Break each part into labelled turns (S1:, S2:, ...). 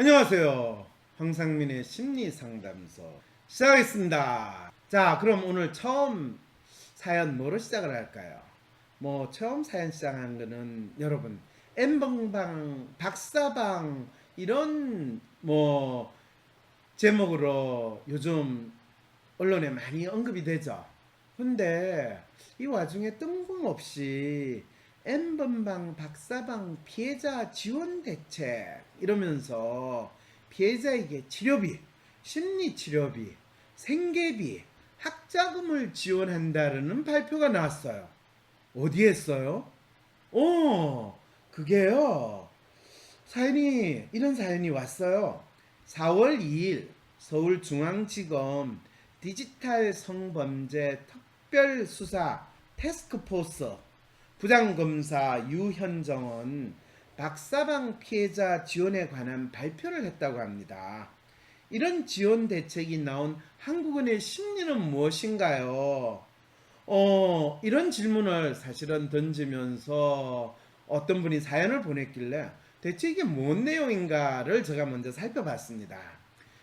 S1: 안녕하세요. 황상민의 심리상담소 시작하겠습니다. 자, 그럼 오늘 처음 사연 뭐로 시작을 할까요? 처음 사연 시작하는 거는 여러분 N번방, 박사방 이런 제목으로 요즘 언론에 많이 언급이 되죠. 근데 이 와중에 뜬금없이 N번방, 박사방 피해자 지원 대책 이러면서 피해자에게 치료비, 심리치료비, 생계비, 학자금을 지원한다는 발표가 나왔어요. 어디에 했어요? 그게요. 이런 사연이 왔어요. 4월 2일 서울중앙지검 디지털 성범죄 특별수사 태스크포스 부장검사 유현정은 박사방 피해자 지원에 관한 발표를 했다고 합니다. 이런 지원 대책이 나온 한국은의 심리는 무엇인가요? 이런 질문을 사실은 던지면서 어떤 분이 사연을 보냈길래 대체 이게 뭔 내용인가를 제가 먼저 살펴봤습니다.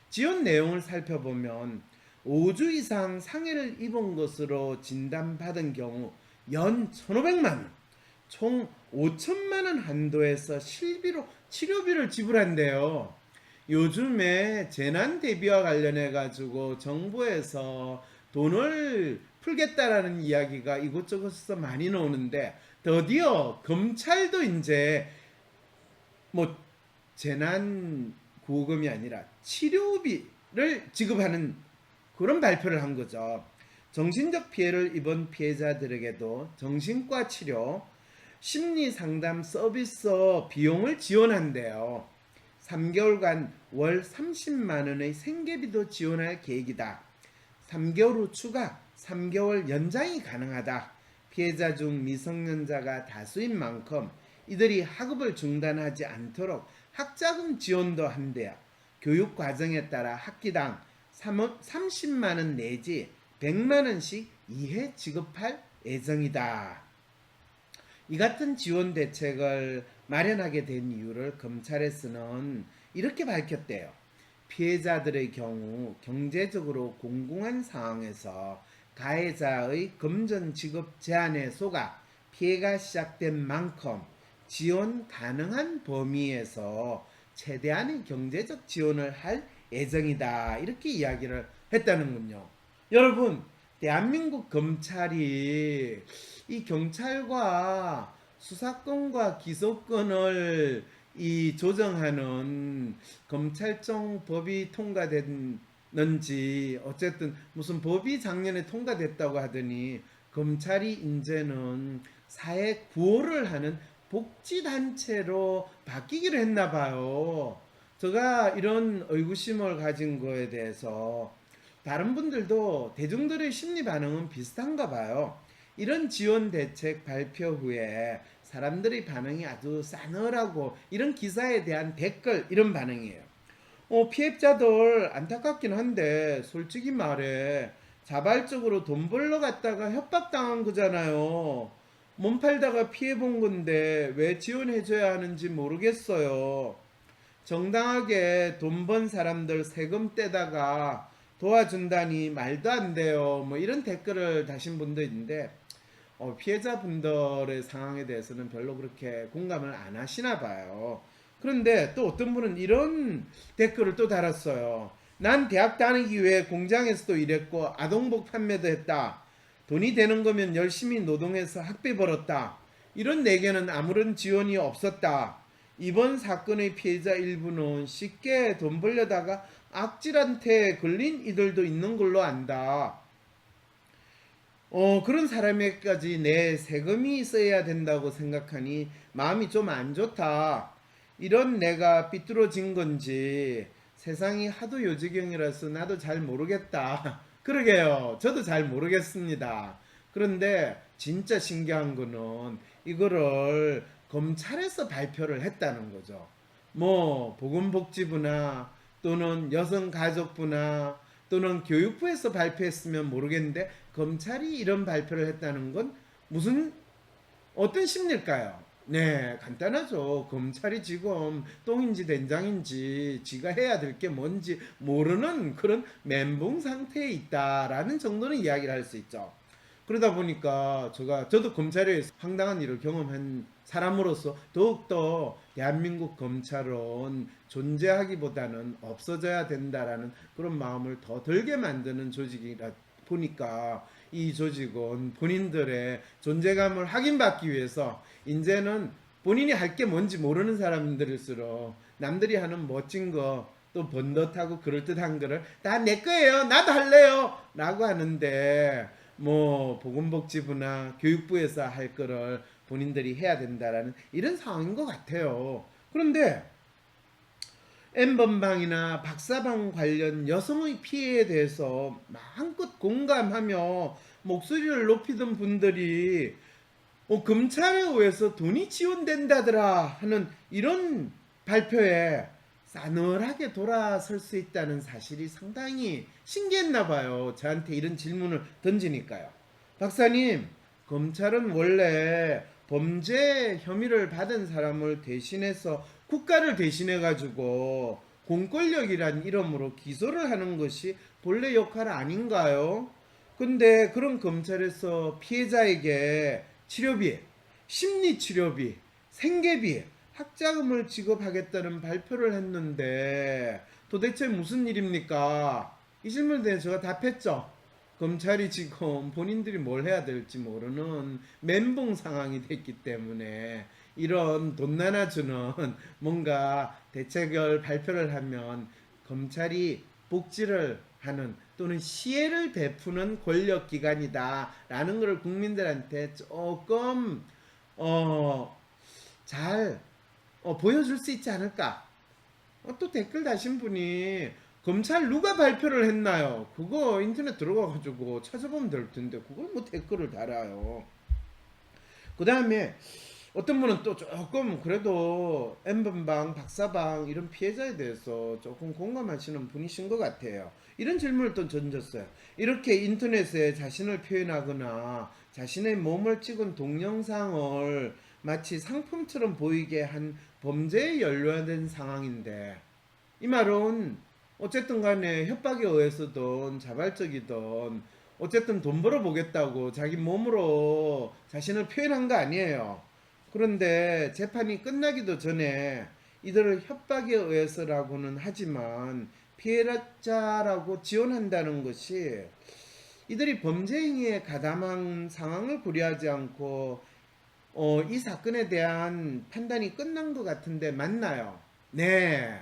S1: 지원 내용을 살펴보면 5주 이상 상해를 입은 것으로 진단받은 경우 연 1,500만 원, 총 5천만 원 한도에서 실비로 치료비를 지불한대요. 요즘에 재난 대비와 관련해 가지고 정부에서 돈을 풀겠다라는 이야기가 이곳저곳에서 많이 나오는데 드디어 검찰도 이제 재난 구호금이 아니라 치료비를 지급하는 그런 발표를 한 거죠. 정신적 피해를 입은 피해자들에게도 정신과 치료, 심리 상담 서비스 비용을 지원한대요. 3개월간 월 30만 원의 생계비도 지원할 계획이다. 3개월 후 추가 3개월 연장이 가능하다. 피해자 중 미성년자가 다수인 만큼 이들이 학업을 중단하지 않도록 학자금 지원도 한대요. 교육 과정에 따라 학기당 30만 원 내지 100만 원씩 이해 지급할 예정이다. 이 같은 지원 대책을 마련하게 된 이유를 검찰에서는 이렇게 밝혔대요. 피해자들의 경우 경제적으로 공공한 상황에서 가해자의 금전 지급 제한에 속아 피해가 시작된 만큼 지원 가능한 범위에서 최대한의 경제적 지원을 할 예정이다. 이렇게 이야기를 했다는군요. 여러분, 대한민국 검찰이 이 경찰과 수사권과 기소권을 조정하는 검찰청 법이 통과됐는지 어쨌든 무슨 법이 작년에 통과됐다고 하더니 검찰이 이제는 사회 구호를 하는 복지단체로 바뀌기로 했나 봐요. 제가 이런 의구심을 가진 거에 대해서 다른 분들도 대중들의 심리 반응은 비슷한가 봐요. 이런 지원 대책 발표 후에 사람들의 반응이 아주 싸늘하고 이런 기사에 대한 댓글 이런 반응이에요. 피해자들 안타깝긴 한데 솔직히 말해 자발적으로 돈 벌러 갔다가 협박당한 거잖아요. 몸 팔다가 피해본 건데 왜 지원해줘야 하는지 모르겠어요. 정당하게 돈 번 사람들 세금 떼다가 도와준다니 말도 안 돼요. 이런 댓글을 다신 분도 있는데 피해자분들의 상황에 대해서는 별로 그렇게 공감을 안 하시나 봐요. 그런데 또 어떤 분은 이런 댓글을 또 달았어요. 난 대학 다니기 위해 공장에서도 일했고 아동복 판매도 했다. 돈이 되는 거면 열심히 노동해서 학비 벌었다. 이런 내게는 아무런 지원이 없었다. 이번 사건의 피해자 일부는 쉽게 돈 벌려다가 악질한테 걸린 이들도 있는 걸로 안다. 그런 사람에게까지 내 세금이 있어야 된다고 생각하니 마음이 좀 안 좋다. 이런 내가 삐뚤어진 건지 세상이 하도 요지경이라서 나도 잘 모르겠다. 그러게요. 저도 잘 모르겠습니다. 그런데 진짜 신기한 거는 이거를 검찰에서 발표를 했다는 거죠. 보건복지부나 또는 여성가족부나 또는 교육부에서 발표했으면 모르겠는데 검찰이 이런 발표를 했다는 건 어떤 심리일까요? 네, 간단하죠. 검찰이 지금 똥인지 된장인지 지가 해야 될 게 뭔지 모르는 그런 멘붕 상태에 있다라는 정도는 이야기를 할 수 있죠. 그러다 보니까 저도 검찰에서 황당한 일을 경험한 사람으로서 더욱더 대한민국 검찰은 존재하기보다는 없어져야 된다라는 그런 마음을 더 들게 만드는 조직이라 보니까 이 조직은 본인들의 존재감을 확인받기 위해서 이제는 본인이 할 게 뭔지 모르는 사람들일수록 남들이 하는 멋진 거 또 번듯하고 그럴듯한 거를 다 내 거예요. 나도 할래요. 라고 하는데 뭐 보건복지부나 교육부에서 할 거를 본인들이 해야 된다라는 이런 상황인 것 같아요. 그런데 N번방이나 박사방 관련 여성의 피해에 대해서 마음껏 공감하며 목소리를 높이던 분들이 검찰에 의해서 돈이 지원된다더라 하는 이런 발표에 싸늘하게 돌아설 수 있다는 사실이 상당히 신기했나 봐요. 저한테 이런 질문을 던지니까요. 박사님, 검찰은 원래 범죄 혐의를 받은 사람을 대신해서 국가를 대신해 가지고 공권력이란 이름으로 기소를 하는 것이 본래 역할 아닌가요? 근데 그런 검찰에서 피해자에게 치료비, 심리치료비, 생계비, 학자금을 지급하겠다는 발표를 했는데 도대체 무슨 일입니까? 이 질문에 대해 제가 답했죠. 검찰이 지금 본인들이 뭘 해야 될지 모르는 멘붕 상황이 됐기 때문에 이런 돈 나눠주는 뭔가 대책을 발표를 하면 검찰이 복지를 하는 또는 시혜를 베푸는 권력기관이다라는 것을 국민들한테 조금 잘 보여줄 수 있지 않을까. 또 댓글 다신 분이 검찰 누가 발표를 했나요? 그거 인터넷 들어가가지고 찾아보면 될 텐데 그걸 뭐 댓글을 달아요. 그 다음에 어떤 분은 또 조금 그래도 N번방, 박사방 이런 피해자에 대해서 조금 공감하시는 분이신 것 같아요. 이런 질문을 또 던졌어요. 이렇게 인터넷에 자신을 표현하거나 자신의 몸을 찍은 동영상을 마치 상품처럼 보이게 한 범죄에 연루된 상황인데 이 말은 어쨌든 간에 협박에 의해서든 자발적이든 어쨌든 돈 벌어 보겠다고 자기 몸으로 자신을 표현한 거 아니에요. 그런데 재판이 끝나기도 전에 이들을 협박에 의해서라고는 하지만 피해자라고 지원한다는 것이 이들이 범죄 행위에 가담한 상황을 고려하지 않고 이 사건에 대한 판단이 끝난 것 같은데 맞나요? 네.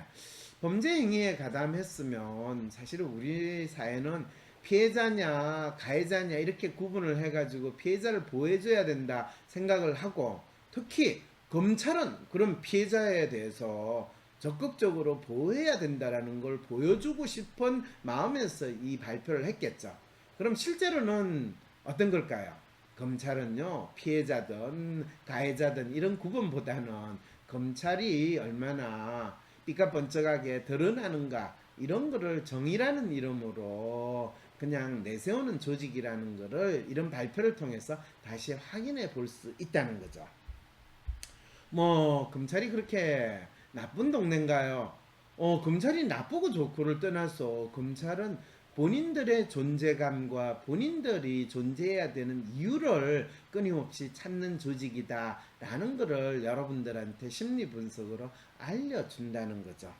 S1: 범죄 행위에 가담했으면 사실은 우리 사회는 피해자냐 가해자냐 이렇게 구분을 해가지고 피해자를 보호해줘야 된다 생각을 하고 특히 검찰은 그런 피해자에 대해서 적극적으로 보호해야 된다라는 걸 보여주고 싶은 마음에서 이 발표를 했겠죠. 그럼 실제로는 어떤 걸까요? 검찰은요 피해자든 가해자든 이런 구분보다는 검찰이 얼마나 삐까번쩍하게 드러나는가 이런 거를 정의라는 이름으로 그냥 내세우는 조직이라는 거를 이런 발표를 통해서 다시 확인해 볼 수 있다는 거죠. 뭐 검찰이 그렇게 나쁜 동네인가요? 검찰이 나쁘고 좋고를 떠나서 검찰은 본인들의 존재감과 본인들이 존재해야 되는 이유를 끊임없이 찾는 조직이다라는 것을 여러분들한테 심리 분석으로 알려준다는 거죠.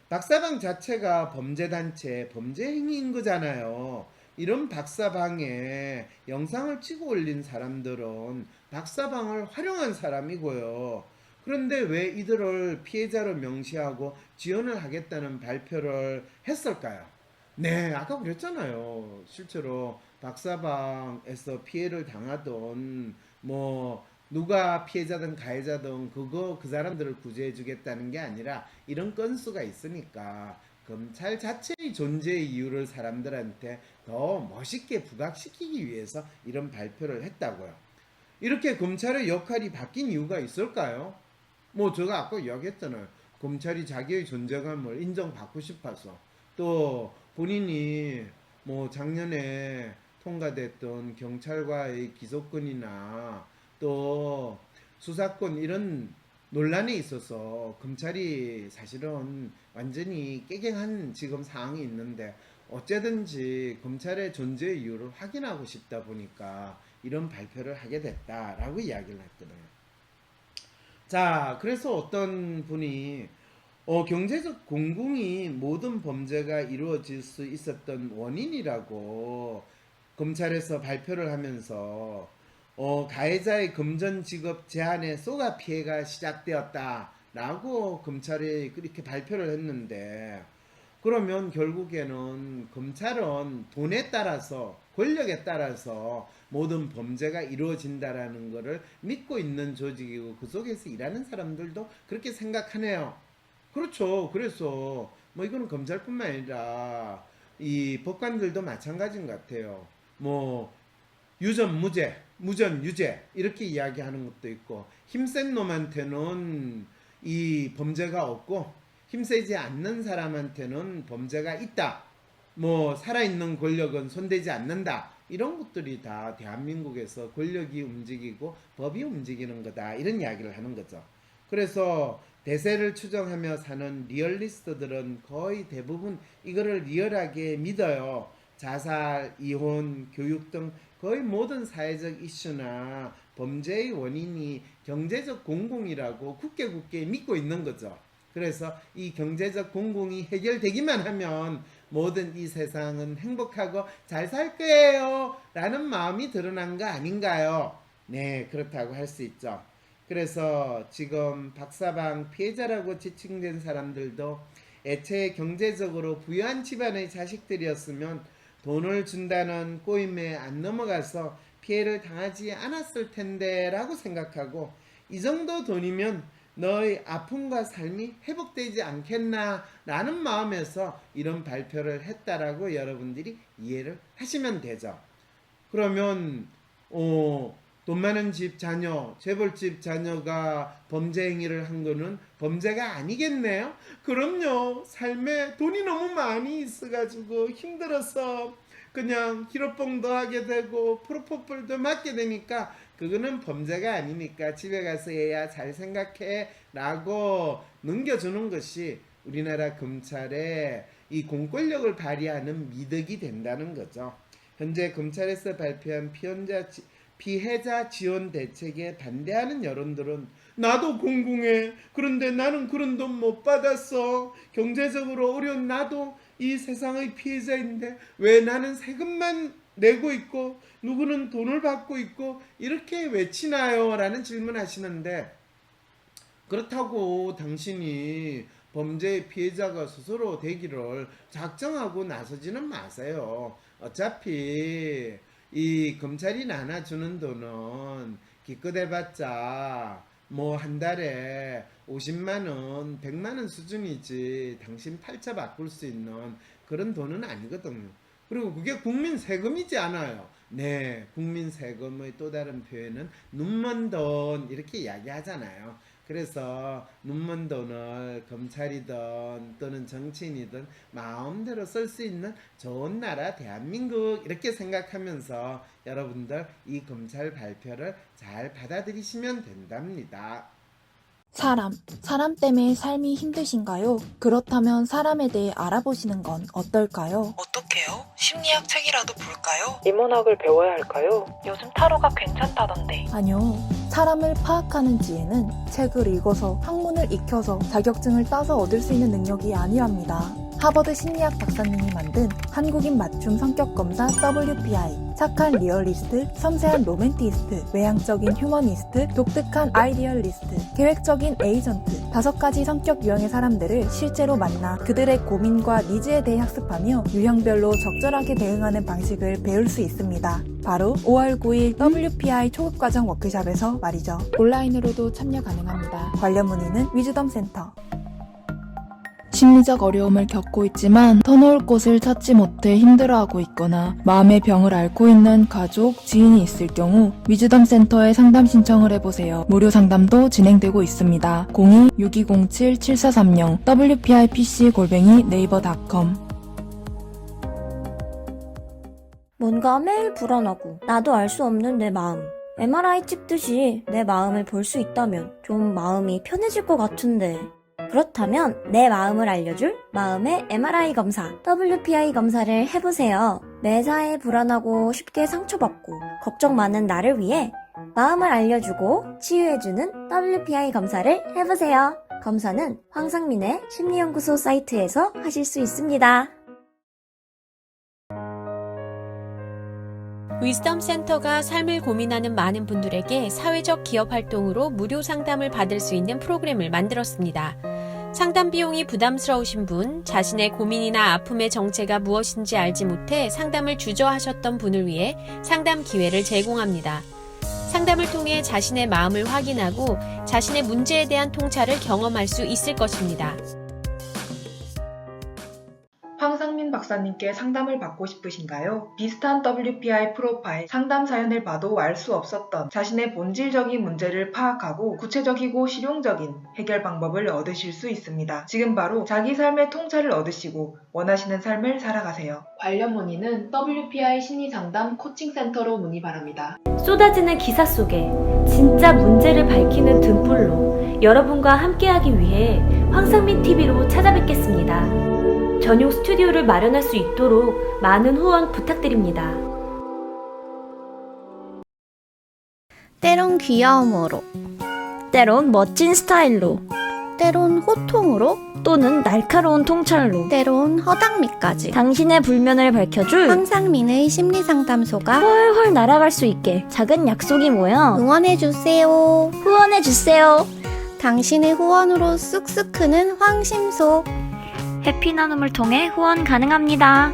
S1: 박사방 자체가 범죄단체, 범죄 행위인 거잖아요. 이런 박사방에 영상을 찍어 올린 사람들은 박사방을 활용한 사람이고요. 그런데 왜 이들을 피해자로 명시하고 지원을 하겠다는 발표를 했을까요? 네, 아까 그랬잖아요. 실제로 박사방에서 피해를 당하던 뭐 누가 피해자든 가해자든 그거 그 사람들을 구제해 주겠다는 게 아니라 이런 건수가 있으니까 검찰 자체의 존재의 이유를 사람들한테 더 멋있게 부각시키기 위해서 이런 발표를 했다고요. 이렇게 검찰의 역할이 바뀐 이유가 있을까요? 뭐 제가 아까 이야기했잖아요. 검찰이 자기의 존재감을 인정받고 싶어서 또 본인이 뭐 작년에 통과됐던 경찰과의 기소권이나 또 수사권 이런 논란에 있어서 검찰이 사실은 완전히 깨갱한 지금 상황이 있는데 어쨌든지 검찰의 존재 이유를 확인하고 싶다 보니까 이런 발표를 하게 됐다라고 이야기를 했거든요. 자, 그래서 어떤 분이 경제적 공공이 모든 범죄가 이루어질 수 있었던 원인이라고 검찰에서 발표를 하면서 가해자의 금전 지급 제한에 쏘가 피해가 시작되었다라고 검찰이 그렇게 발표를 했는데 그러면 결국에는 검찰은 돈에 따라서 권력에 따라서 모든 범죄가 이루어진다라는 것을 믿고 있는 조직이고 그 속에서 일하는 사람들도 그렇게 생각하네요. 그렇죠. 그래서 뭐 이거는 검찰뿐만 아니라 이 법관들도 마찬가지인 것 같아요. 뭐 유전 무죄, 무전 유죄 이렇게 이야기하는 것도 있고 힘센 놈한테는 이 범죄가 없고 힘세지 않는 사람한테는 범죄가 있다. 뭐 살아있는 권력은 손대지 않는다. 이런 것들이 다 대한민국에서 권력이 움직이고 법이 움직이는 거다. 이런 이야기를 하는 거죠. 그래서 대세를 추정하며 사는 리얼리스트들은 거의 대부분 이거를 리얼하게 믿어요. 자살, 이혼, 교육 등 거의 모든 사회적 이슈나 범죄의 원인이 경제적 공공이라고 굳게 믿고 있는 거죠. 그래서 이 경제적 공공이 해결되기만 하면 모든 이 세상은 행복하고 잘 살 거예요 라는 마음이 드러난 거 아닌가요? 네, 그렇다고 할 수 있죠. 그래서 지금 박사방 피해자라고 지칭된 사람들도 애초에 경제적으로 부유한 집안의 자식들이었으면 돈을 준다는 꼬임에 안 넘어가서 피해를 당하지 않았을 텐데 라고 생각하고 이 정도 돈이면 너의 아픔과 삶이 회복되지 않겠나 라는 마음에서 이런 발표를 했다라고 여러분들이 이해를 하시면 되죠. 그러면 돈 많은 집 자녀, 재벌집 자녀가 범죄 행위를 한 거는 범죄가 아니겠네요? 그럼요. 삶에 돈이 너무 많이 있어가지고 힘들어서 그냥 히로뽕도 하게 되고 프로포폴도 맞게 되니까 그거는 범죄가 아니니까 집에 가서 얘야 잘 생각해 라고 넘겨주는 것이 우리나라 검찰의 이 공권력을 발휘하는 미덕이 된다는 거죠. 현재 검찰에서 발표한 피해자 지원 대책에 반대하는 여론들은 나도 공공해. 그런데 나는 그런 돈 못 받았어. 경제적으로 어려운 나도 이 세상의 피해자인데 왜 나는 세금만 내고 있고 누구는 돈을 받고 있고 이렇게 외치나요? 라는 질문하시는데 그렇다고 당신이 범죄의 피해자가 스스로 되기를 작정하고 나서지는 마세요. 어차피 이 검찰이 나눠주는 돈은 기껏해봤자 뭐 한 달에 50만원, 100만원 수준이지 당신 팔자 바꿀 수 있는 그런 돈은 아니거든요. 그리고 그게 국민 세금이지 않아요. 네, 국민 세금의 또 다른 표현은 눈먼 돈 이렇게 이야기하잖아요. 그래서 눈먼 돈을 검찰이든 또는 정치인이든 마음대로 쓸 수 있는 좋은 나라 대한민국 이렇게 생각하면서 여러분들 이 검찰 발표를 잘 받아들이시면 된답니다.
S2: 사람 때문에 삶이 힘드신가요? 그렇다면 사람에 대해 알아보시는 건 어떨까요?
S3: 어떡해요? 심리학 책이라도 볼까요?
S4: 인문학을 배워야 할까요?
S3: 요즘 타로가 괜찮다던데.
S2: 아니요. 사람을 파악하는 지혜는 책을 읽어서 학문을 익혀서 자격증을 따서 얻을 수 있는 능력이 아니랍니다. 하버드 심리학 박사님이 만든 한국인 맞춤 성격 검사 WPI. 착한 리얼리스트, 섬세한 로맨티스트, 외향적인 휴머니스트, 독특한 아이디얼리스트, 계획적인 에이전트 5가지 성격 유형의 사람들을 실제로 만나 그들의 고민과 니즈에 대해 학습하며 유형별로 적절하게 대응하는 방식을 배울 수 있습니다. 바로 5월 9일 WPI 초급과정 워크숍에서 말이죠. 온라인으로도 참여 가능합니다. 관련 문의는 위즈덤 센터.
S5: 심리적 어려움을 겪고 있지만 터놓을 곳을 찾지 못해 힘들어하고 있거나 마음의 병을 앓고 있는 가족, 지인이 있을 경우 위즈덤 센터에 상담 신청을 해보세요. 무료 상담도 진행되고 있습니다. 02-6207-7430 wpipc@naver.com.
S6: 뭔가 매일 불안하고 나도 알 수 없는 내 마음. MRI 찍듯이 내 마음을 볼 수 있다면 좀 마음이 편해질 것 같은데. 그렇다면 내 마음을 알려줄 마음의 MRI 검사, WPI 검사를 해보세요. 매사에 불안하고 쉽게 상처받고 걱정 많은 나를 위해 마음을 알려주고 치유해주는 WPI 검사를 해보세요. 검사는 황상민의 심리연구소 사이트에서 하실 수 있습니다.
S7: 위즈덤 센터가 삶을 고민하는 많은 분들에게 사회적 기업 활동으로 무료 상담을 받을 수 있는 프로그램을 만들었습니다. 상담 비용이 부담스러우신 분, 자신의 고민이나 아픔의 정체가 무엇인지 알지 못해 상담을 주저하셨던 분을 위해 상담 기회를 제공합니다. 상담을 통해 자신의 마음을 확인하고 자신의 문제에 대한 통찰을 경험할 수 있을 것입니다.
S8: 황상민 박사님께 상담을 받고 싶으신가요? 비슷한 WPI 프로파일, 상담 사연을 봐도 알 수 없었던 자신의 본질적인 문제를 파악하고 구체적이고 실용적인 해결 방법을 얻으실 수 있습니다. 지금 바로 자기 삶의 통찰을 얻으시고 원하시는 삶을 살아가세요.
S9: 관련 문의는 WPI 심리상담 코칭센터로 문의 바랍니다.
S6: 쏟아지는 기사 속에 진짜 문제를 밝히는 등불로 여러분과 함께하기 위해 황상민 TV로 찾아뵙겠습니다. 전용 스튜디오를 마련할 수 있도록 많은 후원 부탁드립니다.
S10: 때론 귀여움으로,
S6: 때론 멋진 스타일로,
S10: 때론 호통으로,
S6: 또는 날카로운 통찰로,
S10: 때론 허당미까지
S6: 당신의 불면을 밝혀줄
S10: 황상민의 심리상담소가
S6: 훨훨 날아갈 수 있게 작은 약속이 모여
S10: 응원해주세요.
S6: 후원해주세요.
S10: 당신의 후원으로 쑥쑥 크는 황심소.
S6: 해피 나눔을 통해 후원 가능합니다.